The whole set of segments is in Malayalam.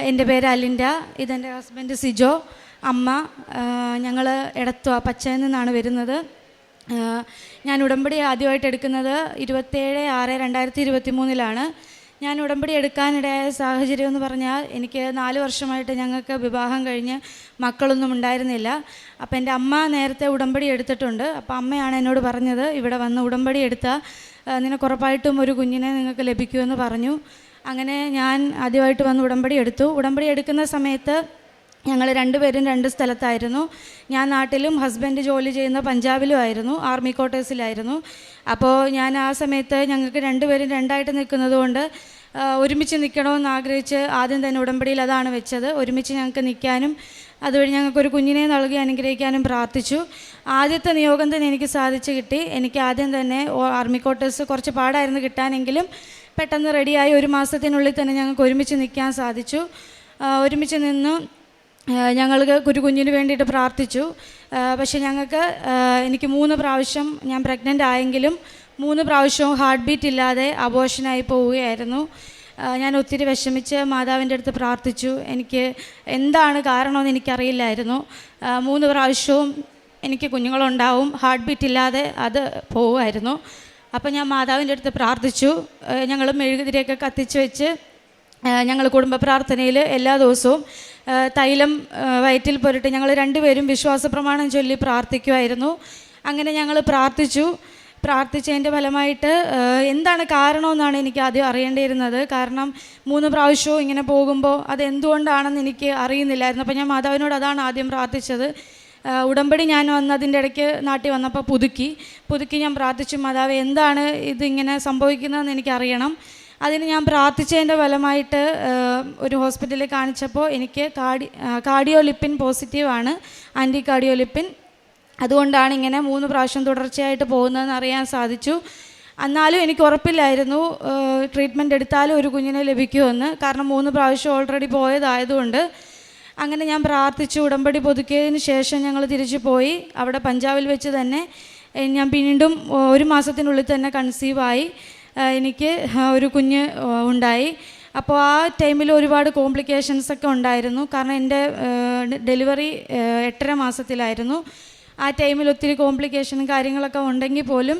എൻ്റെ പേര് അലിൻഡ, ഇതെൻ്റെ ഹസ്ബൻഡ് സിജോ, അമ്മ. ഞങ്ങൾ എടത്വ പച്ചയിൽ നിന്നാണ് വരുന്നത്. ഞാൻ ഉടമ്പടി ആദ്യമായിട്ട് എടുക്കുന്നത് 27/6/2023 ഞാൻ ഉടമ്പടി എടുക്കാനിടയായ സാഹചര്യം എന്ന് പറഞ്ഞാൽ, എനിക്ക് 4 വർഷമായിട്ട് ഞങ്ങൾക്ക് വിവാഹം കഴിഞ്ഞ് മക്കളൊന്നും ഉണ്ടായിരുന്നില്ല. അപ്പോൾ എൻ്റെ അമ്മ നേരത്തെ ഉടമ്പടി എടുത്തിട്ടുണ്ട്. അപ്പോൾ അമ്മയാണ് എന്നോട് പറഞ്ഞത്, ഇവിടെ വന്ന് ഉടമ്പടി എടുത്താൽ നിനക്ക് ഉറപ്പായിട്ടും ഒരു കുഞ്ഞിനെ നിങ്ങൾക്ക് ലഭിക്കുമെന്ന് പറഞ്ഞു. അങ്ങനെ ഞാൻ ആദ്യമായിട്ട് വന്ന് ഉടമ്പടി എടുത്തു. ഉടമ്പടി എടുക്കുന്ന സമയത്ത് ഞങ്ങൾ രണ്ടുപേരും 2 സ്ഥലത്തായിരുന്നു. ഞാൻ നാട്ടിലും ഹസ്ബൻഡ് ജോലി ചെയ്യുന്ന പഞ്ചാബിലും ആയിരുന്നു, ആർമി ക്വാർട്ടേഴ്സിലായിരുന്നു. അപ്പോൾ ഞാൻ ആ സമയത്ത് ഞങ്ങൾക്ക് രണ്ടുപേരും 2ആയിട്ട് നിൽക്കുന്നത് കൊണ്ട് ഒരുമിച്ച് നിൽക്കണമെന്ന് ആഗ്രഹിച്ച് ആദ്യം തന്നെ ഉടമ്പടിയിൽ അതാണ് വെച്ചത്. ഒരുമിച്ച് ഞങ്ങൾക്ക് നിൽക്കാനും അതുവഴി ഞങ്ങൾക്കൊരു കുഞ്ഞിനെ നൽകി അനുഗ്രഹിക്കാനും പ്രാർത്ഥിച്ചു. ആദ്യത്തെ നിയോഗം തന്നെ എനിക്ക് സാധിച്ചു കിട്ടി. എനിക്ക് ആദ്യം തന്നെ ആർമി ക്വാർട്ടേഴ്സ് കുറച്ച് പാടായിരുന്നു കിട്ടാനെങ്കിലും പെട്ടെന്ന് റെഡിയായി 1 മാസത്തിനുള്ളിൽ തന്നെ ഞങ്ങൾക്ക് ഒരുമിച്ച് നിൽക്കാൻ സാധിച്ചു. ഒരുമിച്ച് നിന്ന് ഞങ്ങൾക്ക് ഒരു കുഞ്ഞിന് വേണ്ടിയിട്ട് പ്രാർത്ഥിച്ചു. പക്ഷേ എനിക്ക് 3 പ്രാവശ്യം ഞാൻ പ്രഗ്നൻ്റ് ആയെങ്കിലും 3 പ്രാവശ്യവും ഹാർട്ട് ബീറ്റ് ഇല്ലാതെ അബോർഷനായി പോവുകയായിരുന്നു. ഞാൻ ഒത്തിരി വിഷമിച്ച് മാതാവിൻ്റെ അടുത്ത് പ്രാർത്ഥിച്ചു. എനിക്ക് എന്താണ് കാരണമെന്ന് എനിക്കറിയില്ലായിരുന്നു. 3 പ്രാവശ്യവും എനിക്ക് കുഞ്ഞുങ്ങളുണ്ടാവും, ഹാർട്ട് ബീറ്റ് ഇല്ലാതെ അത് പോവുമായിരുന്നു. അപ്പോൾ ഞാൻ മാതാവിൻ്റെ അടുത്ത് പ്രാർത്ഥിച്ചു. ഞങ്ങൾ മെഴുകുതിരിയൊക്കെ കത്തിച്ച് വെച്ച് ഞങ്ങൾ കുടുംബ പ്രാർത്ഥനയിൽ എല്ലാ ദിവസവും തൈലം വയറ്റിൽ പുരട്ടി ഞങ്ങൾ രണ്ടുപേരും വിശ്വാസ പ്രമാണം ചൊല്ലി പ്രാർത്ഥിക്കുമായിരുന്നു. അങ്ങനെ ഞങ്ങൾ പ്രാർത്ഥിച്ചതിൻ്റെ ഫലമായിട്ട് എന്താണ് കാരണമെന്നാണ് എനിക്ക് ആദ്യം അറിയേണ്ടിയിരുന്നത്. കാരണം 3 പ്രാവശ്യവും ഇങ്ങനെ പോകുമ്പോൾ അത് എന്തുകൊണ്ടാണെന്ന് എനിക്ക് അറിയുന്നില്ലായിരുന്നു. അപ്പോൾ ഞാൻ മാതാവിനോട് അതാണ് ആദ്യം പ്രാർത്ഥിച്ചത്. ഉടമ്പടി ഞാൻ വന്നതിൻ്റെ ഇടയ്ക്ക് നാട്ടിൽ വന്നപ്പോൾ പുതുക്കി ഞാൻ പ്രാർത്ഥിച്ചു, മാതാവ് എന്താണ് ഇതിങ്ങനെ സംഭവിക്കുന്നതെന്ന് എനിക്കറിയണം. അതിന് ഞാൻ പ്രാർത്ഥിച്ചതിൻ്റെ ഫലമായിട്ട് ഒരു ഹോസ്പിറ്റലിൽ കാണിച്ചപ്പോൾ എനിക്ക് കാർഡിയോലിപ്പിൻ പോസിറ്റീവാണ്, ആൻറ്റി കാർഡിയോലിപ്പിൻ. അതുകൊണ്ടാണ് ഇങ്ങനെ 3 പ്രാവശ്യം തുടർച്ചയായിട്ട് പോകുന്നതെന്ന് അറിയാൻ സാധിച്ചു. എന്നാലും എനിക്ക് ഉറപ്പില്ലായിരുന്നു ട്രീറ്റ്മെൻറ്റ് എടുത്താലും ഒരു കുഞ്ഞിനെ ലഭിക്കുമെന്ന്. കാരണം 3 പ്രാവശ്യം ഓൾറെഡി പോയതായതുകൊണ്ട്. അങ്ങനെ ഞാൻ പ്രാർത്ഥിച്ചു. ഉടമ്പടി പുതുക്കിയതിന് ശേഷം ഞങ്ങൾ തിരിച്ചു പോയി. അവിടെ പഞ്ചാബിൽ വെച്ച് തന്നെ ഞാൻ വീണ്ടും 1 മാസത്തിനുള്ളിൽ തന്നെ കൺസീവായി. എനിക്ക് ഒരു കുഞ്ഞ് ഉണ്ടായി. അപ്പോൾ ആ ടൈമിൽ ഒരുപാട് കോംപ്ലിക്കേഷൻസൊക്കെ ഉണ്ടായിരുന്നു. കാരണം എൻ്റെ ഡെലിവറി 8.5 മാസത്തിലായിരുന്നു. ആ ടൈമിൽ ഒത്തിരി കോംപ്ലിക്കേഷനും കാര്യങ്ങളൊക്കെ ഉണ്ടെങ്കിൽ പോലും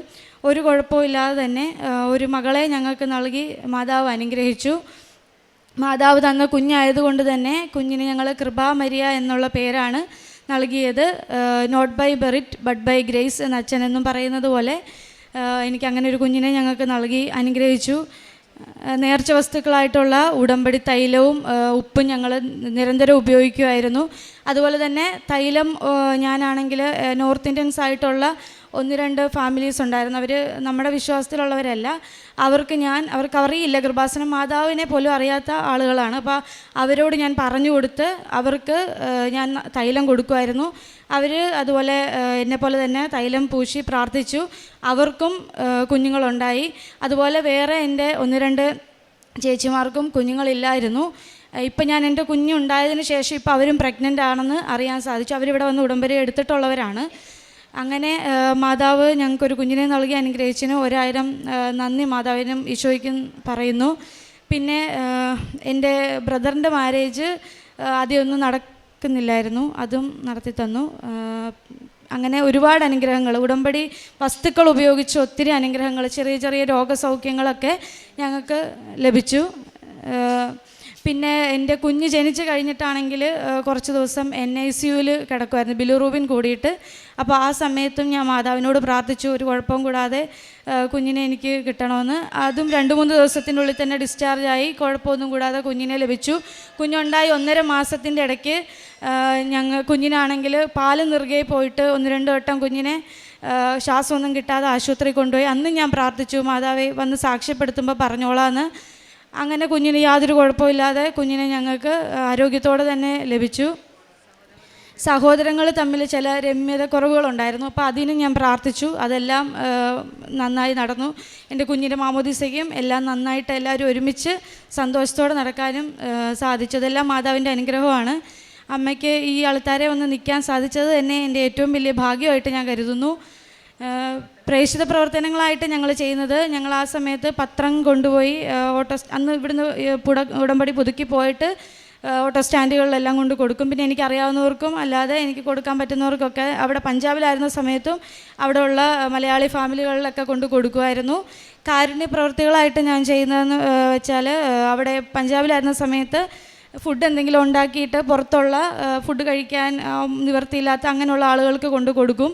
ഒരു കുഴപ്പമില്ലാതെ തന്നെ ഒരു മകളെ ഞങ്ങൾക്ക് നൽകി മാതാവ് അനുഗ്രഹിച്ചു. മാതാവ് തന്ന കുഞ്ഞായതുകൊണ്ട് തന്നെ കുഞ്ഞിന് ഞങ്ങൾ കൃപാമരിയ എന്നുള്ള പേരാണ് നൽകിയത്. Not by merit but by grace എന്ന് അച്ഛനെന്നും പറയുന്നത് പോലെ എനിക്കങ്ങനെ ഒരു കുഞ്ഞിനെ ഞങ്ങൾക്ക് നൽകി അനുഗ്രഹിച്ചു. നേർച്ച വസ്തുക്കളായിട്ടുള്ള ഉടമ്പടി തൈലവും ഉപ്പും ഞങ്ങൾ നിരന്തരം ഉപയോഗിക്കുമായിരുന്നു. അതുപോലെ തന്നെ തൈലം ഞാനാണെങ്കിൽ നോർത്ത് ഇന്ത്യൻസ് ആയിട്ടുള്ള 1-2 ഫാമിലീസ് ഉണ്ടായിരുന്നു. അവർ നമ്മുടെ വിശ്വാസത്തിലുള്ളവരല്ല. അവർക്ക് അറിയില്ല, കൃപാസന മാതാവിനെ പോലും അറിയാത്ത ആളുകളാണ്. അപ്പോൾ അവരോട് ഞാൻ പറഞ്ഞു കൊടുത്ത് അവർക്ക് ഞാൻ തൈലം കൊടുക്കുമായിരുന്നു. അവർ അതുപോലെ എന്നെപ്പോലെ തന്നെ തൈലം പൂശി പ്രാർത്ഥിച്ചു. അവർക്കും കുഞ്ഞുങ്ങളുണ്ടായി. അതുപോലെ വേറെ എൻ്റെ 1-2 ചേച്ചിമാർക്കും കുഞ്ഞുങ്ങളില്ലായിരുന്നു. ഇപ്പം ഞാൻ എൻ്റെ കുഞ്ഞുണ്ടായതിന് ശേഷം ഇപ്പോൾ അവരും പ്രഗ്നൻ്റ് ആണെന്ന് അറിയാൻ സാധിച്ചു. അവരിവിടെ വന്ന് ഉടമ്പടി എടുത്തിട്ടുള്ളവരാണ്. അങ്ങനെ മാതാവ് ഞങ്ങൾക്കൊരു കുഞ്ഞിനെ നൽകി അനുഗ്രഹിച്ചതിന് 1000 നന്ദി മാതാവിനും ഈശോയ്ക്കും പറയുന്നു. പിന്നെ എൻ്റെ ബ്രദറിൻ്റെ മാരേജ് ആദ്യമൊന്നും നടക്കുന്നില്ലായിരുന്നു, അതും നടത്തി തന്നു. അങ്ങനെ ഒരുപാട് അനുഗ്രഹങ്ങൾ, ഉടമ്പടി വസ്തുക്കൾ ഉപയോഗിച്ച് ഒത്തിരി അനുഗ്രഹങ്ങൾ, ചെറിയ ചെറിയ രോഗസൗഖ്യങ്ങളൊക്കെ ഞങ്ങൾക്ക് ലഭിച്ചു. പിന്നെ എൻ്റെ കുഞ്ഞ് ജനിച്ച് കഴിഞ്ഞിട്ടാണെങ്കിൽ കുറച്ച് ദിവസം NICUവിൽ കിടക്കുമായിരുന്നു, ബിലിറൂബിൻ കൂടിയിട്ട്. അപ്പോൾ ആ സമയത്തും ഞാൻ മാതാവിനോട് പ്രാർത്ഥിച്ചു, ഒരു കുഴപ്പവും കൂടാതെ കുഞ്ഞിനെ എനിക്ക് കിട്ടണമെന്ന്. അതും 2-3 ദിവസത്തിനുള്ളിൽ തന്നെ ഡിസ്ചാർജായി, കുഴപ്പമൊന്നും കൂടാതെ കുഞ്ഞിനെ ലഭിച്ചു. കുഞ്ഞുണ്ടായി 1.5 മാസത്തിൻ്റെ ഇടയ്ക്ക് കുഞ്ഞിനാണെങ്കിൽ പാല് നിറുകെ പോയിട്ട് 1-2 വട്ടം കുഞ്ഞിനെ ശ്വാസമൊന്നും കിട്ടാതെ ആശുപത്രി കൊണ്ടുപോയി. അന്ന് ഞാൻ പ്രാർത്ഥിച്ചു, മാതാവേ വന്ന് സാക്ഷ്യപ്പെടുത്തുമ്പോൾ പറഞ്ഞോളാന്ന്. അങ്ങനെ കുഞ്ഞിന് യാതൊരു കുഴപ്പമില്ലാതെ കുഞ്ഞിനെ ഞങ്ങൾക്ക് ആരോഗ്യത്തോടെ തന്നെ ലഭിച്ചു. സഹോദരങ്ങൾ തമ്മിൽ ചില രമ്യത കുറവുകളുണ്ടായിരുന്നു. അപ്പോൾ അതിനും ഞാൻ പ്രാർത്ഥിച്ചു. അതെല്ലാം നന്നായി നടന്നു. എൻ്റെ കുഞ്ഞിൻ്റെ മാമോദീസയ്ക്കും എല്ലാം നന്നായിട്ട് എല്ലാവരും ഒരുമിച്ച് സന്തോഷത്തോടെ നടക്കാനും സാധിച്ചു. അതെല്ലാം മാതാവിൻ്റെ അനുഗ്രഹമാണ്. അമ്മയ്ക്ക് ഈ ആൾത്താരെ വന്ന് നിൽക്കാൻ സാധിച്ചത് തന്നെ എൻ്റെ ഏറ്റവും വലിയ ഭാഗ്യമായിട്ട് ഞാൻ കരുതുന്നു. പ്രേക്ഷിത പ്രവർത്തനങ്ങളായിട്ട് ഞങ്ങൾ ചെയ്യുന്നത്, ഞങ്ങൾ ആ സമയത്ത് പത്രം കൊണ്ടുപോയി അന്ന് ഇവിടുന്ന് ഉടമ്പടി പുതുക്കി പോയിട്ട് ഓട്ടോ സ്റ്റാൻഡുകളിലെല്ലാം കൊണ്ട് കൊടുക്കും. പിന്നെ എനിക്കറിയാവുന്നവർക്കും അല്ലാതെ എനിക്ക് കൊടുക്കാൻ പറ്റുന്നവർക്കൊക്കെ അവിടെ പഞ്ചാബിലായിരുന്ന സമയത്തും അവിടെയുള്ള മലയാളി ഫാമിലികളിലൊക്കെ കൊണ്ട് കൊടുക്കുമായിരുന്നു. കാരുണ്യ പ്രവൃത്തികളായിട്ട് ഞാൻ ചെയ്യുന്നതെന്ന് വെച്ചാൽ അവിടെ പഞ്ചാബിലായിരുന്ന സമയത്ത് ഫുഡ് എന്തെങ്കിലും ഉണ്ടാക്കിയിട്ട് പുറത്തുള്ള ഫുഡ് കഴിക്കാൻ നിവൃത്തിയില്ലാത്ത അങ്ങനെയുള്ള ആളുകൾക്ക് കൊണ്ട് കൊടുക്കും.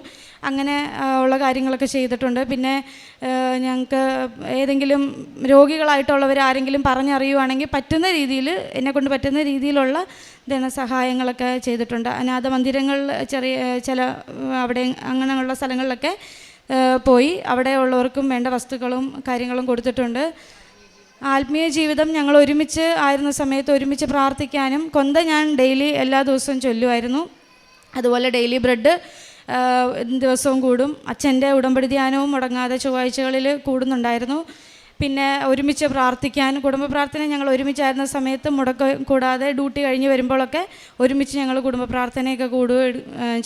അങ്ങനെ ഉള്ള കാര്യങ്ങളൊക്കെ ചെയ്തിട്ടുണ്ട്. പിന്നെ ഞങ്ങൾക്ക് ഏതെങ്കിലും രോഗികളായിട്ടുള്ളവർ ആരെങ്കിലും പറഞ്ഞറിയുവാണെങ്കിൽ പറ്റുന്ന രീതിയിൽ എന്നെക്കൊണ്ട് പറ്റുന്ന രീതിയിലുള്ള ധനസഹായങ്ങളൊക്കെ ചെയ്തിട്ടുണ്ട്. അനാഥ മന്ദിരങ്ങളിൽ ചില അവിടെ അങ്ങനെയുള്ള സ്ഥലങ്ങളിലൊക്കെ പോയി അവിടെ ഉള്ളവർക്കും വേണ്ട വസ്തുക്കളും കാര്യങ്ങളും കൊടുത്തിട്ടുണ്ട്. ആത്മീയ ജീവിതം ഞങ്ങൾ ഒരുമിച്ച് ആയിരുന്ന സമയത്ത് ഒരുമിച്ച് പ്രാർത്ഥിക്കാനും കൊന്ത ഞാൻ ഡെയിലി എല്ലാ ദിവസവും ചൊല്ലുമായിരുന്നു. അതുപോലെ ഡെയിലി ബ്രെഡ് ദിവസവും കൂടും. അച്ഛൻ്റെ ഉടമ്പടി ധ്യാനവും മുടങ്ങാതെ ചൊവ്വാഴ്ചകളിൽ കൂടുന്നുണ്ടായിരുന്നു. പിന്നെ ഒരുമിച്ച് പ്രാർത്ഥിക്കാൻ കുടുംബ പ്രാർത്ഥന ഞങ്ങൾ ഒരുമിച്ചായിരുന്ന സമയത്ത് കൂടാതെ ഡ്യൂട്ടി കഴിഞ്ഞ് വരുമ്പോഴൊക്കെ ഒരുമിച്ച് ഞങ്ങൾ കുടുംബ പ്രാർത്ഥനയൊക്കെ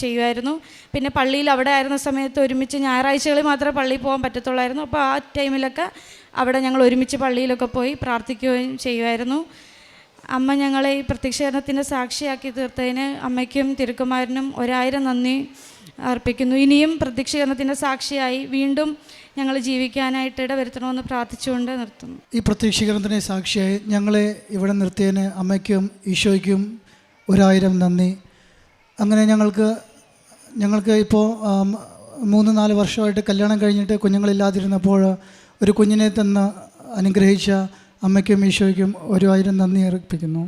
ചെയ്യുമായിരുന്നു. പിന്നെ പള്ളിയിൽ അവിടെ ആയിരുന്ന സമയത്ത് ഒരുമിച്ച് ഞായറാഴ്ചകളിൽ മാത്രമേ പള്ളിയിൽ പോകാൻ പറ്റത്തുള്ളായിരുന്നു. അപ്പോൾ ആ ടൈമിലൊക്കെ അവിടെ ഞങ്ങൾ ഒരുമിച്ച് പള്ളിയിലൊക്കെ പോയി പ്രാർത്ഥിക്കുകയും ചെയ്യുമായിരുന്നു. അമ്മ ഞങ്ങളെ ഈ പ്രത്യക്ഷീകരണത്തിൻ്റെ സാക്ഷിയാക്കി തീർത്തതിന് അമ്മയ്ക്കും തിരുക്കുമാരനും 1000 നന്ദി അർപ്പിക്കുന്നു. ഇനിയും പ്രത്യക്ഷീകരണത്തിൻ്റെ സാക്ഷിയായി വീണ്ടും ഞങ്ങൾ ജീവിക്കാനായിട്ട് ഇടവരുത്തണമെന്ന് പ്രാർത്ഥിച്ചുകൊണ്ട് നിർത്തുന്നു. ഈ പ്രത്യക്ഷീകരണത്തിൻ്റെ സാക്ഷിയായി ഞങ്ങളെ ഇവിടെ നിർത്തിയതിന് അമ്മയ്ക്കും ഈശോയ്ക്കും 1000 നന്ദി. അങ്ങനെ ഞങ്ങൾക്ക് ഇപ്പോൾ 3-4 വർഷമായിട്ട് കല്യാണം കഴിഞ്ഞിട്ട് കുഞ്ഞുങ്ങളില്ലാതിരുന്നപ്പോൾ ഒരു കുഞ്ഞിനെ തന്ന് അനുഗ്രഹിച്ച അമ്മയ്ക്കും ഈശോയ്ക്കും 1000 നന്ദി അർപ്പിക്കുന്നു.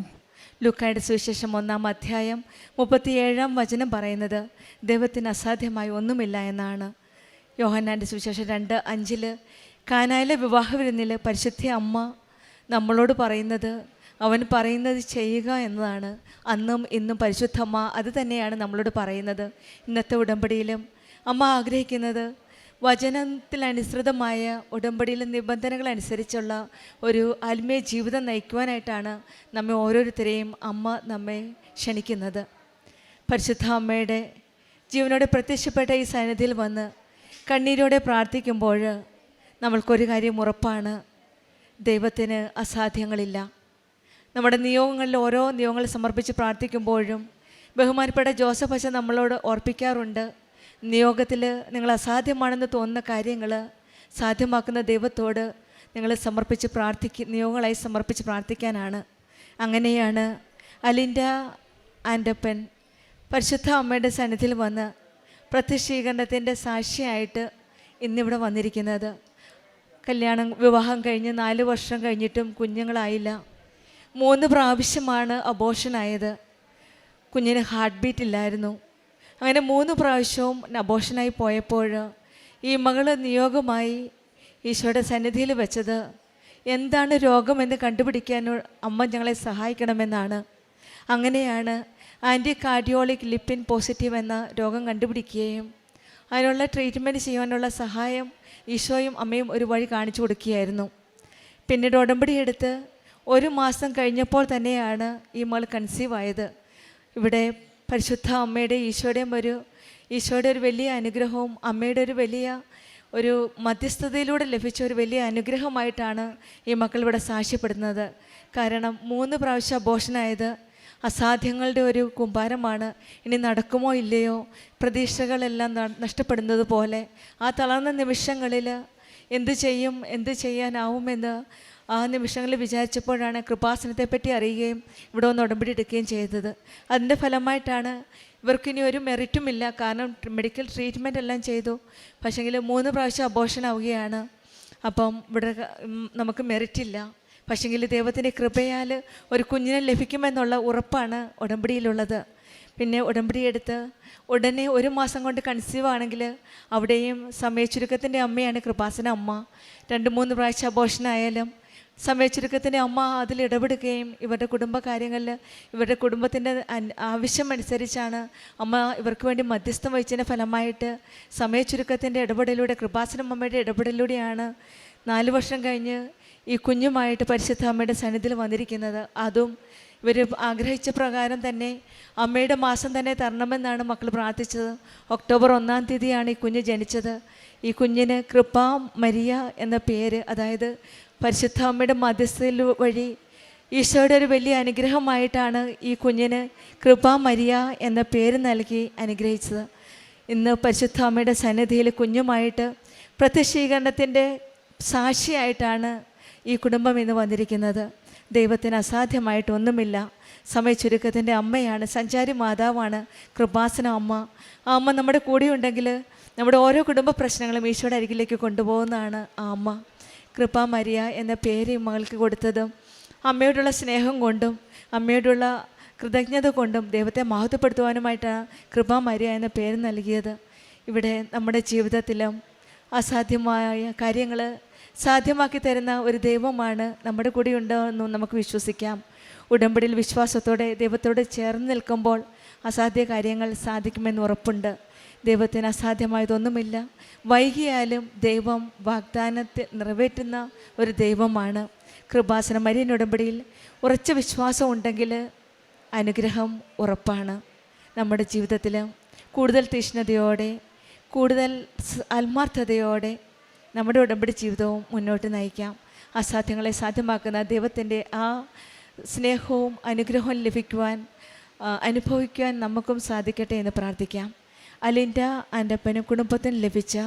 ലൂക്കായുടെ സുവിശേഷം 1-ാം അധ്യായം 37-ാം വചനം പറയുന്നത് ദൈവത്തിന് അസാധ്യമായി ഒന്നുമില്ല എന്നാണ്. യോഹന്നാൻ്റെ സുവിശേഷം 2:5 കാനായിലെ വിവാഹ വിരുന്നിൽ പരിശുദ്ധ അമ്മ നമ്മളോട് പറയുന്നത് അവൻ പറയുന്നത് ചെയ്യുക എന്നതാണ്. അന്നും ഇന്നും പരിശുദ്ധ അമ്മ അത് തന്നെയാണ് നമ്മളോട് പറയുന്നത്. ഇന്നത്തെ ഉടമ്പടിയിലും അമ്മ ആഗ്രഹിക്കുന്നത് വചനത്തിലനുസൃതമായ ഉടമ്പടിയിലെ നിബന്ധനകളനുസരിച്ചുള്ള ഒരു ആത്മീയ ജീവിതം നയിക്കുവാനായിട്ടാണ് നമ്മെ ഓരോരുത്തരെയും അമ്മ നമ്മെ ക്ഷണിക്കുന്നത്. പരിശുദ്ധ അമ്മയുടെ ജീവനോടെ പ്രത്യക്ഷപ്പെട്ട ഈ സന്നിധിയിൽ വന്ന് കണ്ണീരോടെ പ്രാർത്ഥിക്കുമ്പോൾ നമ്മൾക്കൊരു കാര്യം ഉറപ്പാണ്, ദൈവത്തിന് അസാധ്യങ്ങളില്ല. നമ്മുടെ നിയോഗങ്ങളിൽ ഓരോ നിയോഗങ്ങൾ സമർപ്പിച്ച് പ്രാർത്ഥിക്കുമ്പോഴും ബഹുമാനപ്പെട്ട ജോസഫ് അച്ഛൻ നമ്മളോട് ഓർപ്പിക്കാറുണ്ട്, നിയോഗത്തിൽ നിങ്ങൾ അസാധ്യമാണെന്ന് തോന്നുന്ന കാര്യങ്ങൾ സാധ്യമാക്കുന്ന ദൈവത്തോട് നിങ്ങൾ നിയോഗങ്ങളായി സമർപ്പിച്ച് പ്രാർത്ഥിക്കാനാണ്. അങ്ങനെയാണ് അലിൻഡ ആൻഡപ്പൻ പരിശുദ്ധ അമ്മയുടെ സന്നിധിയിൽ വന്ന് പ്രത്യക്ഷീകരണത്തിൻ്റെ സാക്ഷിയായിട്ട് ഇന്നിവിടെ വന്നിരിക്കുന്നത്. വിവാഹം കഴിഞ്ഞ് 4 വർഷം കഴിഞ്ഞിട്ടും കുഞ്ഞുങ്ങളായില്ല. 3 പ്രാവശ്യമാണ് അബോർഷനായത്. കുഞ്ഞിന് ഹാർട്ട് ബീറ്റ് ഇല്ലായിരുന്നു. അങ്ങനെ 3 പ്രാവശ്യവും അബോർഷനായി പോയപ്പോൾ ഈ മകള് നിയോഗമായി ഈശോയുടെ സന്നിധിയിൽ വെച്ചത് എന്താണ് രോഗമെന്ന് കണ്ടുപിടിക്കാൻ അമ്മ ഞങ്ങളെ സഹായിക്കണമെന്നാണ്. അങ്ങനെയാണ് ആൻറ്റി കാർഡിയോളിക് ലിപ്പിൻ പോസിറ്റീവ് എന്ന രോഗം കണ്ടുപിടിക്കുകയും അതിനുള്ള ട്രീറ്റ്മെൻറ്റ് ചെയ്യാനുള്ള സഹായം ഈശോയും അമ്മയും ഒരു വഴി കാണിച്ചു കൊടുക്കുകയായിരുന്നു. പിന്നീട് ഉടമ്പടി എടുത്ത് 1 മാസം കഴിഞ്ഞപ്പോൾ തന്നെയാണ് ഈ മകൾ കൺസീവ് ആയത്. ഇവിടെ പരിശുദ്ധ അമ്മയുടെ ഈശോയുടെ ഒരു വലിയ അനുഗ്രഹവും അമ്മയുടെ ഒരു മധ്യസ്ഥതയിലൂടെ ലഭിച്ച ഒരു വലിയ അനുഗ്രഹമായിട്ടാണ് ഈ മക്കൾ ഇവിടെ സാക്ഷ്യപ്പെടുന്നത്. കാരണം 3 പ്രാവശ്യം അബോർഷനായത് അസാധ്യങ്ങളുടെ ഒരു കൂമ്പാരമാണ്. ഇനി നടക്കുമോ ഇല്ലയോ, പ്രതീക്ഷകളെല്ലാം നഷ്ടപ്പെടുന്നത് പോലെ ആ തളർന്ന നിമിഷങ്ങളിൽ എന്ത് ചെയ്യാനാവുമെന്ന് ആ നിമിഷങ്ങളിൽ വിചാരിച്ചപ്പോഴാണ് കൃപാസനത്തെപ്പറ്റി അറിയുകയും ഇവിടെ ഒന്ന് ഉടമ്പടി എടുക്കുകയും ചെയ്തത്. അതിൻ്റെ ഫലമായിട്ടാണ് ഇവർക്കിനി ഒരു മെറിറ്റുമില്ല. കാരണം മെഡിക്കൽ ട്രീറ്റ്മെൻറ്റ് എല്ലാം ചെയ്തു, പക്ഷേങ്കിൽ 3 പ്രാവശ്യം അബോർഷൻ ആവുകയാണ്. അപ്പം ഇവിടെ നമുക്ക് മെറിറ്റില്ല. പക്ഷേങ്കിൽ ദൈവത്തിൻ്റെ കൃപയാൽ ഒരു കുഞ്ഞിനെ ലഭിക്കുമെന്നുള്ള ഉറപ്പാണ് ഉടമ്പടിയിലുള്ളത്. പിന്നെ ഉടമ്പടി എടുത്ത് ഉടനെ 1 മാസം കൊണ്ട് കൺസീവ് ആണെങ്കിൽ അവിടെയും സമയച്ചുരുക്കത്തിൻ്റെ അമ്മയാണ് കൃപാസന അമ്മ. 2-3 പ്രാവശ്യം അബോർഷനായാലും സമയച്ചുരുക്കത്തിൻ്റെ അമ്മ അതിൽ ഇടപെടുകയും ഇവരുടെ കുടുംബകാര്യങ്ങളിൽ ഇവരുടെ കുടുംബത്തിൻ്റെ ആവശ്യമനുസരിച്ചാണ് അമ്മ ഇവർക്ക് വേണ്ടി മധ്യസ്ഥം വഹിച്ചതിൻ്റെ ഫലമായിട്ട് സമയച്ചുരുക്കത്തിൻ്റെ ഇടപെടലിലൂടെ കൃപാസനം അമ്മയുടെ ഇടപെടലിലൂടെയാണ് 4 വർഷം കഴിഞ്ഞ് ഈ കുഞ്ഞുമായിട്ട് പരിശുദ്ധ അമ്മയുടെ സന്നിധിയിൽ വന്നിരിക്കുന്നത്. അതും ഇവർ ആഗ്രഹിച്ച പ്രകാരം തന്നെ അമ്മയുടെ മാസം തന്നെ തരണമെന്നാണ് മക്കൾ പ്രാർത്ഥിച്ചത്. ഒക്ടോബർ 1-ാം തീയതിയാണ് ഈ കുഞ്ഞ് ജനിച്ചത്. ഈ കുഞ്ഞിന് കൃപ മരിയ എന്ന പേര്, അതായത് പരിശുദ്ധ അമ്മയുടെ മധ്യസ്ഥയിൽ വഴി ഈശോയുടെ ഒരു വലിയ അനുഗ്രഹമായിട്ടാണ് ഈ കുഞ്ഞിന് കൃപാ മരിയ എന്ന പേര് നൽകി അനുഗ്രഹിച്ചത്. ഇന്ന് പരിശുദ്ധ അമ്മയുടെ സന്നിധിയിൽ കുഞ്ഞുമായിട്ട് പ്രത്യക്ഷീകരണത്തിൻ്റെ സാക്ഷിയായിട്ടാണ് ഈ കുടുംബം ഇന്ന് വന്നിരിക്കുന്നത്. ദൈവത്തിന് അസാധ്യമായിട്ടൊന്നുമില്ല. സമയച്ചുരുക്കത്തിൻ്റെ അമ്മയാണ്, സഞ്ചാരി മാതാവാണ് കൃപാസന അമ്മ. ആ അമ്മ നമ്മുടെ കൂടെ ഉണ്ടെങ്കിൽ നമ്മുടെ ഓരോ കുടുംബ പ്രശ്നങ്ങളും ഈശോയുടെ അരികിലേക്ക് കൊണ്ടുപോകുന്നതാണ് ആ അമ്മ. കൃപാ മരിയ എന്ന പേര് ഈ മകൾക്ക് കൊടുത്തതും അമ്മയോടുള്ള സ്നേഹം കൊണ്ടും അമ്മയോടുള്ള കൃതജ്ഞത കൊണ്ടും ദൈവത്തെ മഹത്വപ്പെടുത്തുവാനുമായിട്ടാണ് കൃപാ മരിയ എന്ന പേര് നൽകിയത്. ഇവിടെ നമ്മുടെ ജീവിതത്തിലും അസാധ്യമായ കാര്യങ്ങൾ സാധ്യമാക്കി തരുന്ന ഒരു ദൈവമാണ് നമ്മുടെ കൂടെ ഉണ്ടെന്നും നമുക്ക് വിശ്വസിക്കാം. ഉടമ്പടിയിൽ വിശ്വാസത്തോടെ ദൈവത്തോട് ചേർന്ന് നിൽക്കുമ്പോൾ അസാധ്യ കാര്യങ്ങൾ സാധിക്കുമെന്ന് ഉറപ്പുണ്ട്. ദൈവത്തിന് അസാധ്യമായതൊന്നുമില്ല. വൈകിയാലും ദൈവം വാഗ്ദാനത്തെ നിറവേറ്റുന്ന ഒരു ദൈവമാണ്. കൃപാസന മരിയൻ ഉടമ്പടിയിൽ ഉറച്ച വിശ്വാസം ഉണ്ടെങ്കിൽ അനുഗ്രഹം ഉറപ്പാണ്. നമ്മുടെ ജീവിതത്തിൽ കൂടുതൽ തീഷ്ണതയോടെ കൂടുതൽ ആത്മാർത്ഥതയോടെ നമ്മുടെ ഉടമ്പടി ജീവിതവും മുന്നോട്ട് നയിക്കാം. അസാധ്യങ്ങളെ സാധ്യമാക്കുന്ന ദൈവത്തിൻ്റെ ആ സ്നേഹവും അനുഗ്രഹവും ലഭിക്കുവാൻ അനുഭവിക്കുവാൻ നമുക്കും സാധിക്കട്ടെ എന്ന് പ്രാർത്ഥിക്കാം. അലിൻഡ ആൻ്റപ്പനും കുടുംബത്തിനും ലഭിച്ച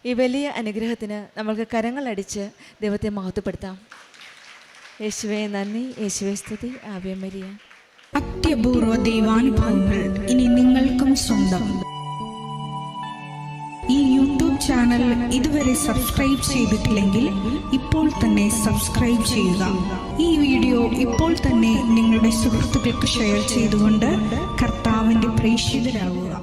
ഈ വലിയ അനുഗ്രഹത്തിന് നമ്മൾക്ക് കരങ്ങളടിച്ച് ദൈവത്തെ മഹത്വപ്പെടുത്താം. യേശുവേ നന്ദി, യേശുവേ സ്തുതി, ആവേ മരിയ. അത്യപൂർവ ദൈവാനുഭവങ്ങൾ ഇനി നിങ്ങൾക്കും സ്വന്തം. ഈ യൂട്യൂബ് ചാനൽ ഇതുവരെ സബ്സ്ക്രൈബ് ചെയ്തിട്ടില്ലെങ്കിൽ ഇപ്പോൾ തന്നെ സബ്സ്ക്രൈബ് ചെയ്യുക. ഈ വീഡിയോ ഇപ്പോൾ തന്നെ നിങ്ങളുടെ സുഹൃത്തുക്കൾക്ക് ഷെയർ ചെയ്തുകൊണ്ട് കർത്താവിൻ്റെ പ്രേക്ഷിതരാകുക.